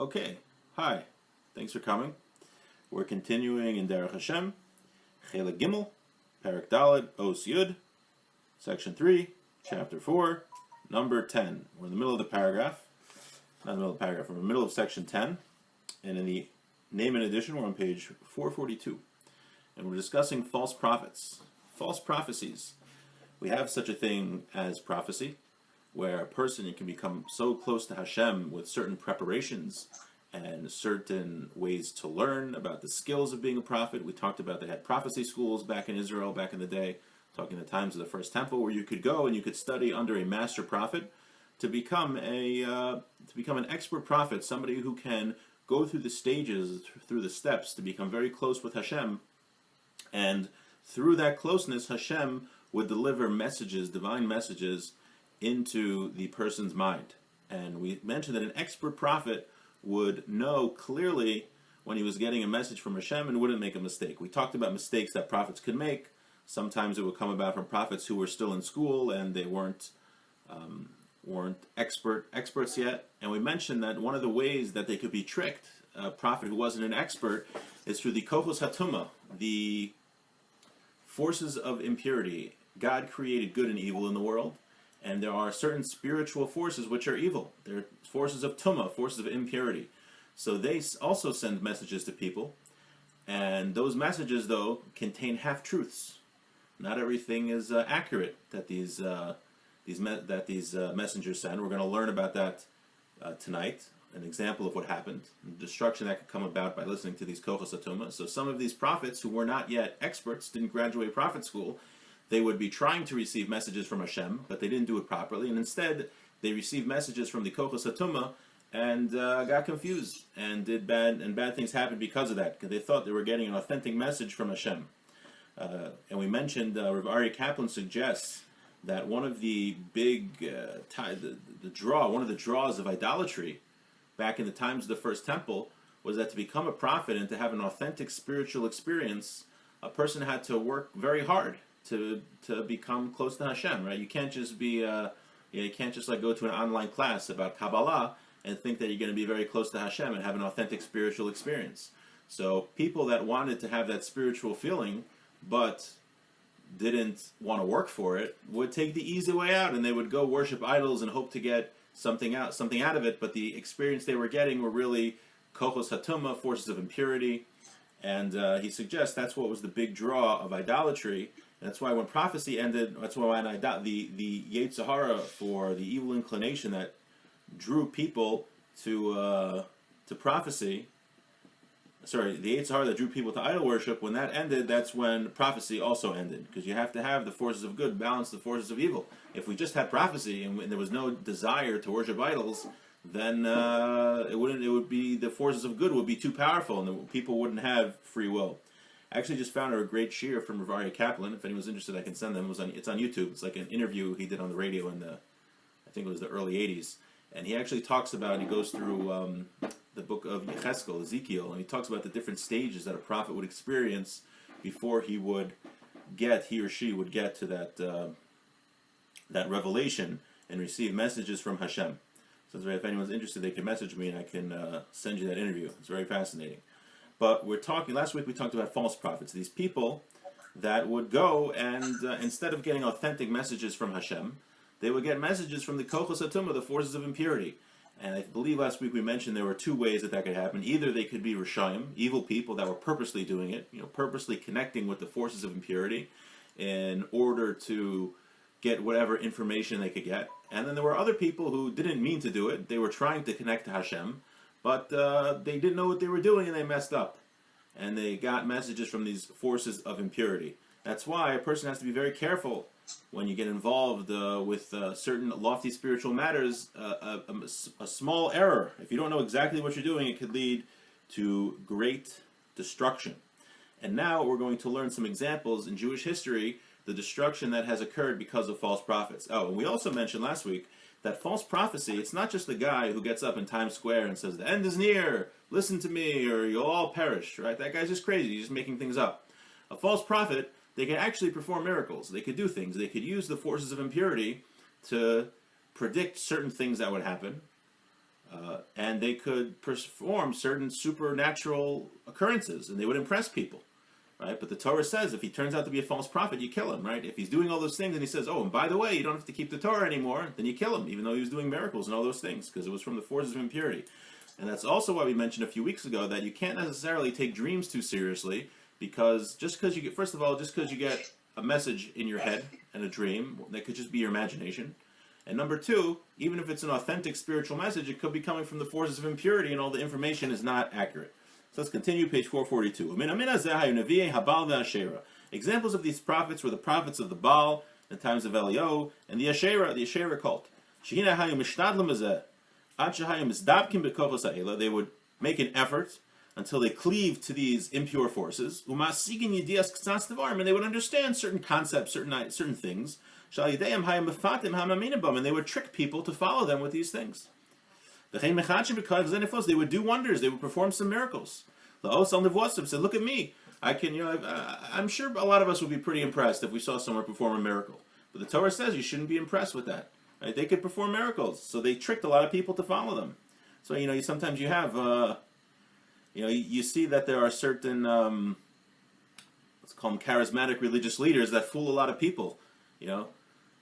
Okay, hi. Thanks for coming. We're continuing in Derech Hashem, Chelek Gimel, Perek Dalet, Os Yud, Section 3, Chapter 4, Number 10. We're in the middle of the paragraph. Not in the middle of the paragraph, we're in the middle of Section 10. And in the name and edition, we're on page 442. And we're discussing false prophets, false prophecies. We have such a thing as prophecy, where a person can become so close to Hashem with certain preparations and certain ways to learn about the skills of being a prophet. We talked about they had prophecy schools back in Israel back in the day, talking the times of the first temple, where you could go and you could study under a master prophet to become an expert prophet, somebody who can go through the stages, through the steps to become very close with Hashem. And through that closeness, Hashem would deliver messages, divine messages, into the person's mind. And we mentioned that an expert prophet would know clearly when he was getting a message from Hashem and wouldn't make a mistake. We talked about mistakes that prophets could make. Sometimes it would come about from prophets who were still in school and they weren't experts yet. And we mentioned that one of the ways that they could be tricked, a prophet who wasn't an expert, is through the kochos hatuma, the forces of impurity. God created good and evil in the world. And there are certain spiritual forces which are evil. They're forces of tumah, forces of impurity. So they also send messages to people. And those messages, though, contain half-truths. Not everything is accurate that these messengers send. We're going to learn about that tonight. An example of what happened. The destruction that could come about by listening to these kochos hatuma. So some of these prophets who were not yet experts, didn't graduate prophet school, they would be trying to receive messages from Hashem, but they didn't do it properly, and instead they received messages from the kochos hatuma and got confused and did bad things happened because of that, because they thought they were getting an authentic message from Hashem. And we mentioned Rav Aryeh Kaplan suggests that one of the big one of the draws of idolatry back in the times of the first temple was that to become a prophet and to have an authentic spiritual experience, a person had to work very hard to become close to Hashem, right? You can't just be you can't just like go to an online class about Kabbalah and think that you're going to be very close to Hashem and have an authentic spiritual experience. So people that wanted to have that spiritual feeling but didn't want to work for it would take the easy way out, and they would go worship idols and hope to get something out of it. But the experience they were getting were really kochos hatuma, forces of impurity. And he suggests that's what was the big draw of idolatry. And that's why when prophecy ended, that's why the Yetzer Hara, for the evil inclination that drew people to prophecy, the Yetzer Hara that drew people to idol worship, when that ended, that's when prophecy also ended. Because you have to have the forces of good balance the forces of evil. If we just had prophecy and there was no desire to worship idols, then the forces of good would be too powerful, and the people wouldn't have free will. I actually just found a great shir from Rav Aryeh Kaplan. If anyone's interested, I can send them. It's on YouTube. It's like an interview he did on the radio in I think it was the early 80s. And he actually talks about, he goes through the book of Yecheskel, Ezekiel, and he talks about the different stages that a prophet would experience before he or she would get to that revelation and receive messages from Hashem. So if anyone's interested, they can message me and I can send you that interview. It's very fascinating. But last week we talked about false prophets, these people that would go and instead of getting authentic messages from Hashem, they would get messages from the kochos hatuma, the forces of impurity. And I believe last week we mentioned there were two ways that could happen. Either they could be Rishayim, evil people that were purposely doing it, purposely connecting with the forces of impurity in order to get whatever information they could get. And then there were other people who didn't mean to do it. They were trying to connect to Hashem, but they didn't know what they were doing and they messed up. And they got messages from these forces of impurity. That's why a person has to be very careful when you get involved with certain lofty spiritual matters. A small error, if you don't know exactly what you're doing, it could lead to great destruction. And now we're going to learn some examples in Jewish history, the destruction that has occurred because of false prophets. Oh, and we also mentioned last week that false prophecy, it's not just the guy who gets up in Times Square and says, the end is near, listen to me, or you'll all perish, right? That guy's just crazy, he's just making things up. A false prophet, they can actually perform miracles. They could do things. They could use the forces of impurity to predict certain things that would happen. and they could perform certain supernatural occurrences, and they would impress people, right? But the Torah says if he turns out to be a false prophet, you kill him, right? If he's doing all those things and he says, oh, and by the way, you don't have to keep the Torah anymore, then you kill him, even though he was doing miracles and all those things, because it was from the forces of impurity. And that's also why we mentioned a few weeks ago that you can't necessarily take dreams too seriously, because just because you get, first of all, just because you get a message in your head and a dream, that could just be your imagination. And number two, even if it's an authentic spiritual message, it could be coming from the forces of impurity and all the information is not accurate. So let's continue, page 442. Examples of these prophets were the prophets of the Baal, in the times of Eliyahu, and the Asherah cult. They would make an effort until they cleave to these impure forces, and they would understand certain concepts, certain things, and they would trick people to follow them with these things. They would do wonders. They would perform some miracles. Said, "Look at me. I can. I'm sure a lot of us would be pretty impressed if we saw someone perform a miracle. But the Torah says you shouldn't be impressed with that. Right? They could perform miracles, so they tricked a lot of people to follow them. So sometimes you have, you see that there are certain, let's call them charismatic religious leaders that fool a lot of people,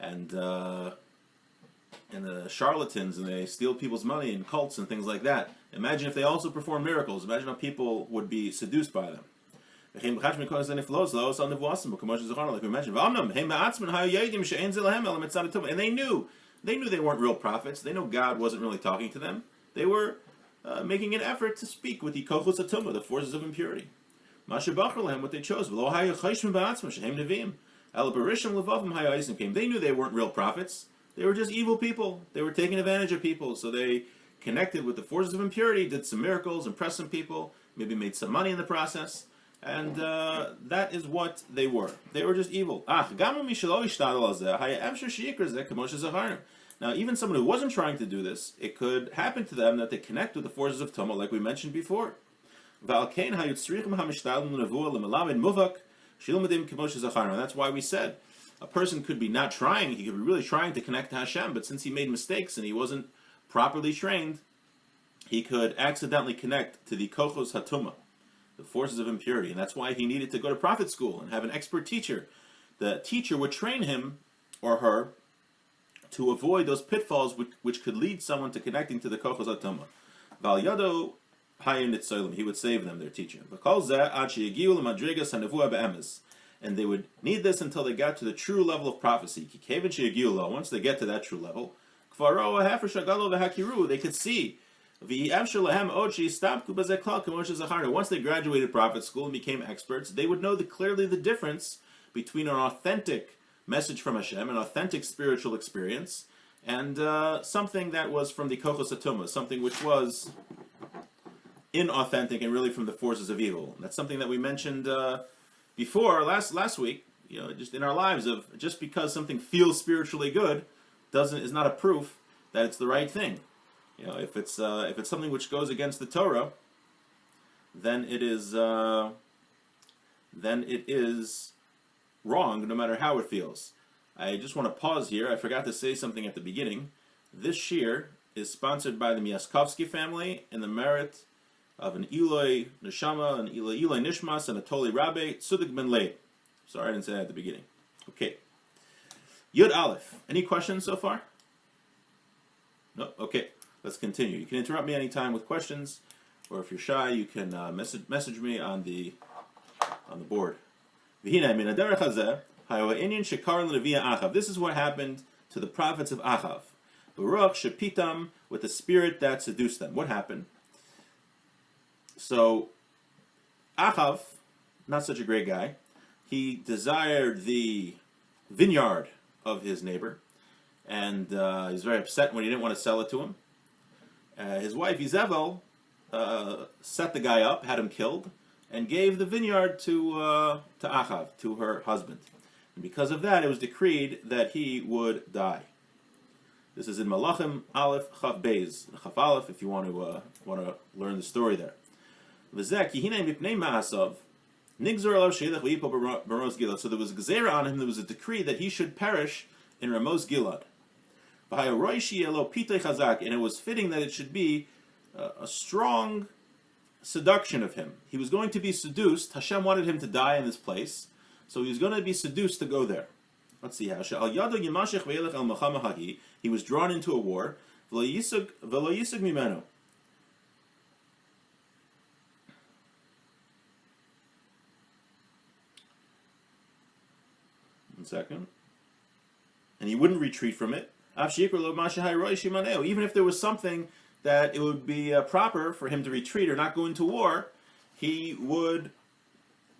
and the charlatans, and they steal people's money in cults and things like that. Imagine if they also perform miracles. Imagine how people would be seduced by them. Like we mentioned, and they knew they weren't real prophets. They know God wasn't really talking to them. They were making an effort to speak with the kochos hatumah, the forces of impurity. What they chose. They knew they weren't real prophets. They were just evil people. They were taking advantage of people. So they connected with the forces of impurity, did some miracles, impressed some people, maybe made some money in the process. And that is what they were. They were just evil. Now, even someone who wasn't trying to do this, it could happen to them that they connect with the forces of Tumah, like we mentioned before. And that's why we said a person could be not trying, he could be really trying to connect to Hashem, but since he made mistakes and he wasn't properly trained, he could accidentally connect to the kochos hatumah, the forces of impurity, and that's why he needed to go to prophet school and have an expert teacher. The teacher would train him or her to avoid those pitfalls which could lead someone to connecting to the kochos hatumah. Val yado hayim nitzolim, he would save them, their teacher. And they would need this until they got to the true level of prophecy. Once they get to that true level, they could see. Once they graduated prophet school and became experts, they would know clearly the difference between an authentic message from Hashem, an authentic spiritual experience, and something that was from the kochos hatumah, something which was inauthentic and really from the forces of evil. And that's something that we mentioned before last week. Just in our lives, of just because something feels spiritually good is not a proof that it's the right thing. If it's something which goes against the Torah, then it is wrong, no matter how it feels. I just want to pause here. I forgot to say something at the beginning. This shiur is sponsored by the Miaskovsky family in the merit of an Eloi Neshama, an Eloi Nishmas, and a Toli Rabbe, Tzudik Ben Leib. Sorry, I didn't say that at the beginning. Okay. Yud Aleph. Any questions so far? No? Okay. Let's continue. You can interrupt me anytime with questions, or if you're shy, you can message me on the board. This is what happened to the prophets of Achav. Baruch shepitam, with the spirit that seduced them. What happened? So, Achav, not such a great guy, he desired the vineyard of his neighbor, and he was very upset when he didn't want to sell it to him. His wife Izebel set the guy up, had him killed, and gave the vineyard to Achav, to her husband. And because of that, it was decreed that he would die. This is in Malachim Aleph Chav Beis, Chav Aleph, if you want to learn the story there. So there was a gezerah on him, there was a decree that he should perish in Ramos Gilad. And it was fitting that it should be a strong seduction of him. He was going to be seduced. Hashem wanted him to die in this place, so he was going to be seduced to go there. Let's see how. He was drawn into a war. One second. And he wouldn't retreat from it. Even if there was something that it would be proper for him to retreat or not go into war, he would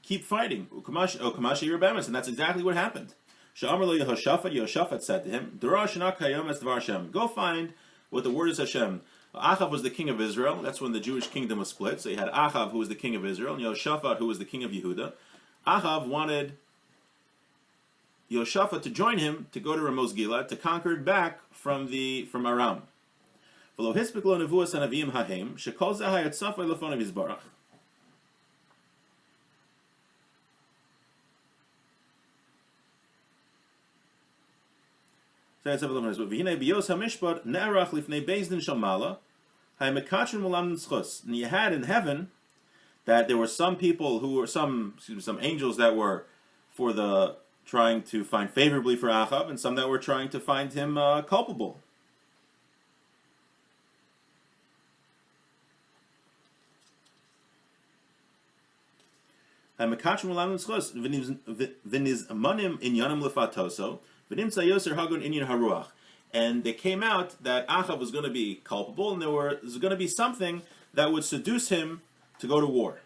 keep fighting. And that's exactly what happened. Yehoshaphat said to him, go find what the word is Hashem. Achav was the king of Israel. That's when the Jewish kingdom was split. So you had Achav, who was the king of Israel, and Yehoshaphat, who was the king of Yehuda. Achav wanted Yehoshaphat to join him to go to Ramoth Gilead to conquer it back from Aram. So it says and you had in heaven that there were some people who were some angels that were for the trying to find favorably for Achav, and some that were trying to find him culpable. And they came out that Achav was going to be culpable, and there was going to be something that would seduce him to go to war.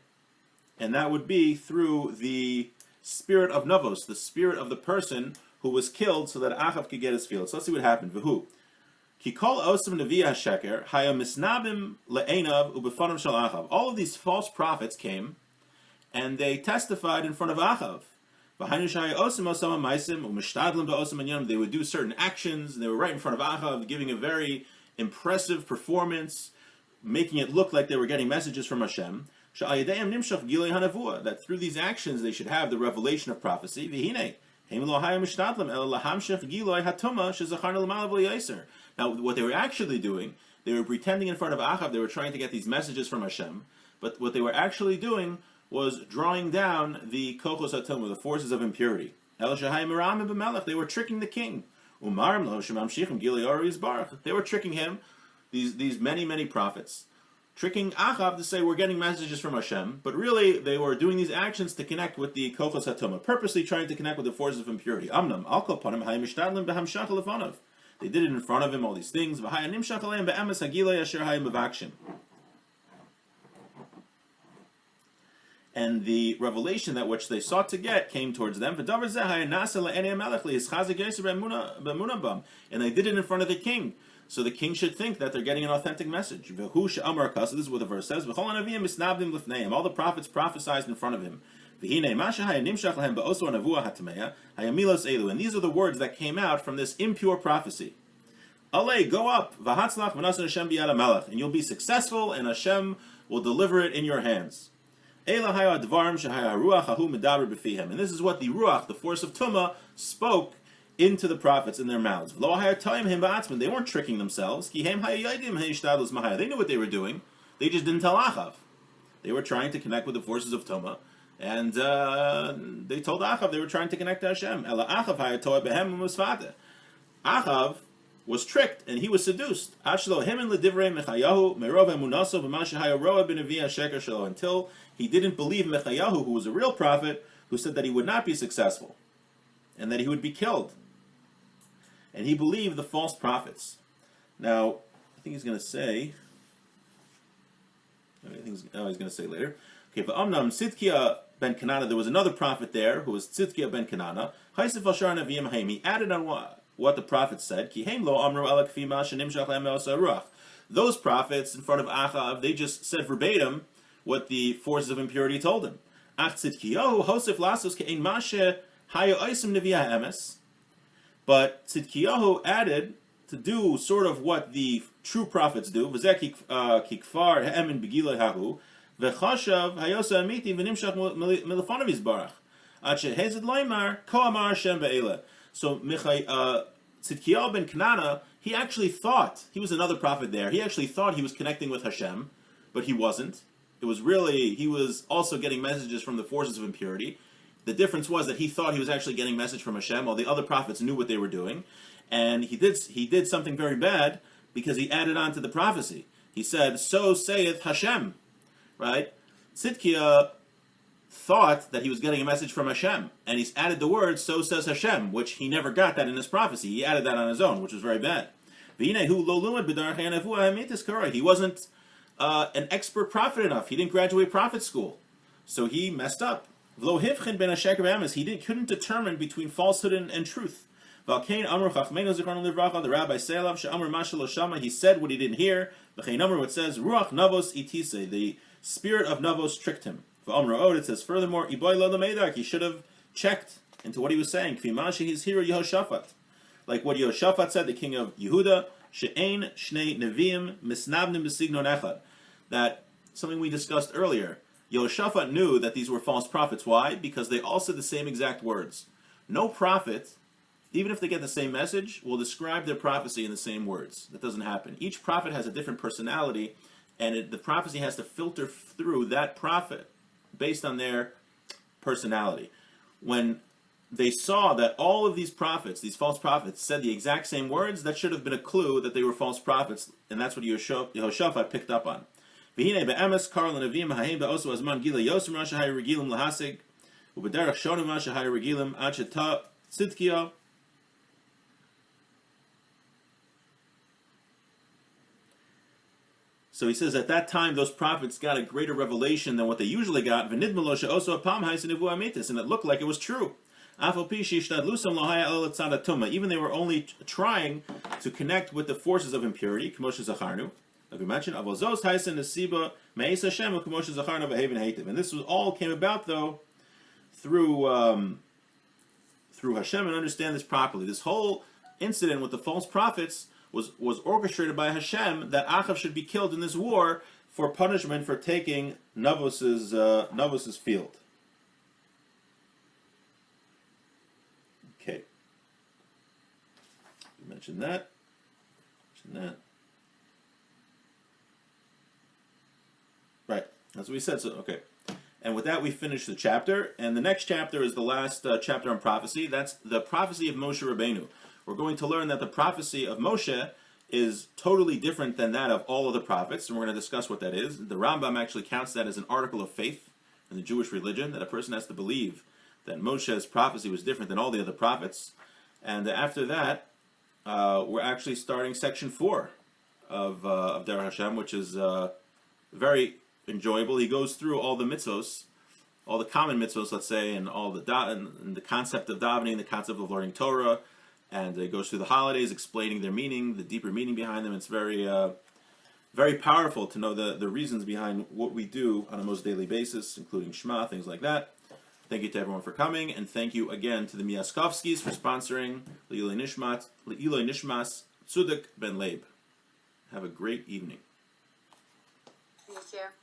And that would be through the spirit of Navos, the spirit of the person who was killed so that Achav could get his field. So let's see what happened. V'hu. All of these false prophets came, and they testified in front of Achav. They would do certain actions, and they were right in front of Achav, giving a very impressive performance, making it look like they were getting messages from Hashem. That through these actions they should have the revelation of prophecy. Now, what they were actually doing, they were pretending in front of Achav, they were trying to get these messages from Hashem, but what they were actually doing was drawing down the kochos hatumah, the forces of impurity. They were tricking the king. They were tricking him, these many prophets, tricking Achav to say we're getting messages from Hashem, but really they were doing these actions to connect with the kochos hatumah, purposely trying to connect with the forces of impurity. They did it in front of him, all these things. And the revelation that which they sought to get came towards them. And they did it in front of the king. So the king should think that they're getting an authentic message. This is what the verse says. All the prophets prophesied in front of him. And these are the words that came out from this impure prophecy. Ale, go up, and you'll be successful, and Hashem will deliver it in your hands. And this is what the Ruach, the force of Tumah, spoke into the prophets in their mouths. They weren't tricking themselves. They knew what they were doing. They just didn't tell Achav. They were trying to connect with the forces of Tumah, and they told Achav they were trying to connect to Hashem. Achav was tricked and he was seduced until he didn't believe Mechayahu, who was a real prophet, who said that he would not be successful and that he would be killed. And he believed the false prophets. Now, I think he's going to say, he's going to say later. Okay, but Tzidkiah ben Kanana, there was another prophet there who was Tzidkiah ben Kanana. He added on what the prophet said. Those prophets in front of Achav, they just said verbatim what the forces of impurity told him. But Tzidkiyahu added to do sort of what the true prophets do. So Tzidkiyahu ben Kanana, he actually thought, he was another prophet there, he actually thought he was connecting with Hashem, but he wasn't. It was really, he was also getting messages from the forces of impurity. The difference was that he thought he was actually getting a message from Hashem, while the other prophets knew what they were doing. And he did something very bad, because he added on to the prophecy. He said, "So saith Hashem," right? Tzidkiah thought that he was getting a message from Hashem, and he's added the word "so says Hashem," which he never got that in his prophecy. He added that on his own, which was very bad. He wasn't an expert prophet enough. He didn't graduate prophet school, so he messed up. He couldn't determine between falsehood and truth. The rabbi he said what he didn't hear. What says Ruach Navos itise, the spirit of Navos tricked him. It says furthermore, he should have checked into what he was saying. Like what Yehoshaphat said, the king of Yehuda, she'ein shnei neviim misnabnim b'signon echad. That something we discussed earlier. Yehoshaphat knew that these were false prophets. Why? Because they all said the same exact words. No prophet, even if they get the same message, will describe their prophecy in the same words. That doesn't happen. Each prophet has a different personality, and the prophecy has to filter through that prophet based on their personality. When they saw that all of these prophets, these false prophets, said the exact same words, that should have been a clue that they were false prophets, and that's what Yehoshaphat picked up on. So he says at that time those prophets got a greater revelation than what they usually got, and it looked like it was true. Even they were only trying to connect with the forces of impurity, like we mentioned, and this all came about though through Hashem. And understand this properly. This whole incident with the false prophets was orchestrated by Hashem, that Achav should be killed in this war for punishment for taking Navos's field. Okay. We mentioned that. Right. That's what we said. So okay. And with that, we finish the chapter. And the next chapter is the last chapter on prophecy. That's the prophecy of Moshe Rabbeinu. We're going to learn that the prophecy of Moshe is totally different than that of all of the prophets, and we're going to discuss what that is. The Rambam actually counts that as an article of faith in the Jewish religion, that a person has to believe that Moshe's prophecy was different than all the other prophets. And after that, we're actually starting section 4 of Derech Hashem, which is very enjoyable. He goes through all the mitzvos, all the common mitzvos, let's say, and all and the concept of davening, the concept of learning Torah, and it goes through the holidays, explaining their meaning, the deeper meaning behind them. It's very, very powerful to know the reasons behind what we do on a most daily basis, including Shema, things like that. Thank you to everyone for coming, and thank you again to the Miaskovskis for sponsoring Le'iloi Nishmas Tzudek Ben Leib. Have a great evening. Thank you.